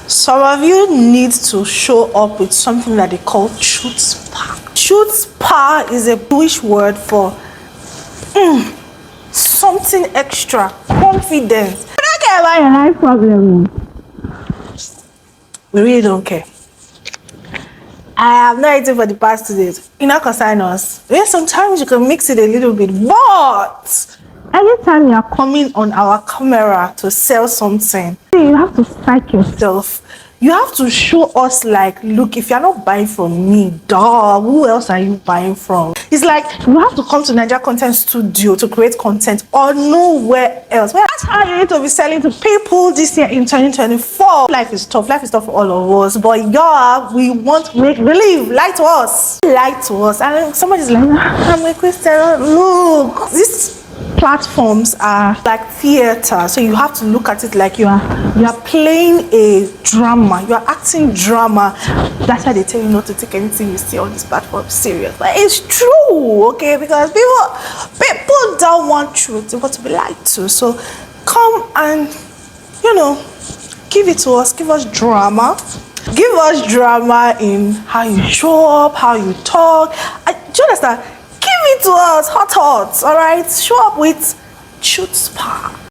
Some of you need to show up with something that they call chutzpah. Chutzpah is a Jewish word for something extra, confidence. I don't care about your life problem. We really don't care. I have not eaten for the past 2 days. You know, concern us. Yeah, sometimes you can mix it a little bit, but Anytime you're coming on our camera to sell something, you have to psych yourself. you have to show us like, look, if you're not buying from me, duh, who else are you buying from? It's like you have to come to Nigeria Content Studio to create content or nowhere else. Well, that's how you need to be selling to people this year in 2024. Life is tough for all of us, but yeah, we want to make believe. Lie to us. Lie to us. And somebody's like, I'm a Christian. Look, this platforms are like theater, so you have to look at it like you are playing a drama, you are acting drama. That's why they tell you not to take anything you see on this platform serious, but it's true, okay? Because people don't want truth, they want to be lied to. So come and give it to us, give us drama in how you show up, how you talk. Do you understand? Give it to us, hot, all right? Show up with chutzpah.